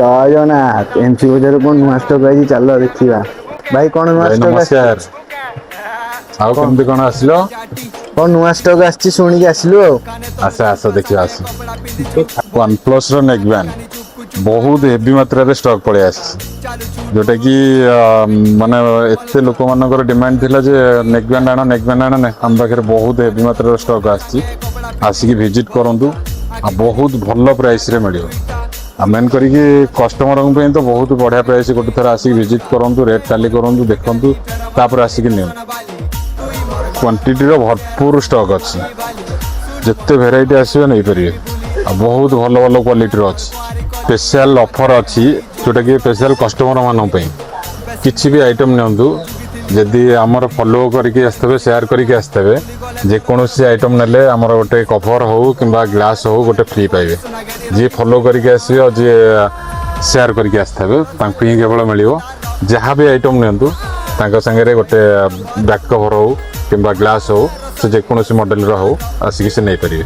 ଜୟ Jagannath. MC ବଜାର କଣ ନୂଆ ଷ୍ଟକ୍ ଆଇଛି, ଚାଲ ଦେଖିବା। ଭାଇ କଣ ନୂଆ ଭାଇ ଷ୍ଟକ୍ ଆସିଛି? ନମସ୍କାର। ଆଉ କେମିତି କଣ ଆସିଲ? କଣ ନୂଆ ଷ୍ଟକ୍ ଆସିଛି ଶୁଣିକି ଆସିଲୁ ଆଉ। ଆସ ଆସ ଦେଖିବା ଆସ। ୱାନପ୍ଲସ ର ନେକ୍ ବ୍ୟାଣ୍ଡ ବହୁତ ହେଭି ମାତ୍ରାରେ ଷ୍ଟକ୍ ପଳେଇ ଆସିଛି, ଯୋଉଟା କି ମାନେ ଏତେ ଲୋକମାନଙ୍କର ଡିମାଣ୍ଡ ଥିଲା ଯେ ନେକ୍ ବ୍ୟାଣ୍ଡ ଆଣ ନେକ୍ ବ୍ୟାଣ୍ଡ ଆଣ, ଆମ ପାଖରେ ବହୁତ ହେଭି ମାତ୍ରାର ଷ୍ଟକ୍ ଆସିଛି। ଆସିକି ଭିଜିଟ୍ କରନ୍ତୁ, ଆଉ ବହୁତ ଭଲ ପ୍ରାଇସରେ ମିଳିବ। ଆଉ ମେନ୍ କରିକି କଷ୍ଟମରଙ୍କ ପାଇଁ ତ ବହୁତ ବଢ଼ିଆ ପ୍ରାଇସ୍। ଗୋଟେ ଥର ଆସିକି ଭିଜିଟ୍ କରନ୍ତୁ, ରେଟ୍ ଟାଲି କରନ୍ତୁ, ଦେଖନ୍ତୁ, ତାପରେ ଆସିକି ନିଅନ୍ତୁ। କ୍ୱାଣ୍ଟିଟିର ଭରପୁର ଷ୍ଟକ୍ ଅଛି, ଯେତେ ଭେରାଇଟି ଆସିବେ ନେଇପାରିବେ। ଆଉ ବହୁତ ଭଲ ଭଲ କ୍ୱାଲିଟିର ଅଛି। ସ୍ପେଶାଲ ଅଫର୍ ଅଛି, ଯେଉଁଟାକି ସ୍ପେଶାଲ କଷ୍ଟମରମାନଙ୍କ ପାଇଁ। କିଛି ବି ଆଇଟମ୍ ନିଅନ୍ତୁ, ଯଦି ଆମର ଫଲୋ କରିକି ଆସିଥିବେ, ସେୟାର କରିକି ଆସିଥିବେ, ଯେକୌଣସି ଆଇଟମ୍ ନେଲେ ଆମର ଗୋଟେ କଭର୍ ହେଉ କିମ୍ବା ଗ୍ଲାସ୍ ହେଉ ଗୋଟେ ଫ୍ରି ପାଇବେ। ଯିଏ ଫଲୋ କରିକି ଆସିବେ ଆଉ ଯିଏ ସେୟାର କରିକି ଆସିଥିବେ ତାଙ୍କୁ ହିଁ କେବଳ ମିଳିବ। ଯାହା ବି ଆଇଟମ୍ ନିଅନ୍ତୁ ତାଙ୍କ ସାଙ୍ଗରେ ଗୋଟେ ବ୍ୟାକ୍ କଭର୍ ହେଉ କିମ୍ବା ଗ୍ଲାସ୍ ହେଉ, ସେ ଯେକୌଣସି ମଡ଼େଲର ହେଉ ଆସିକି ସେ ନେଇପାରିବେ।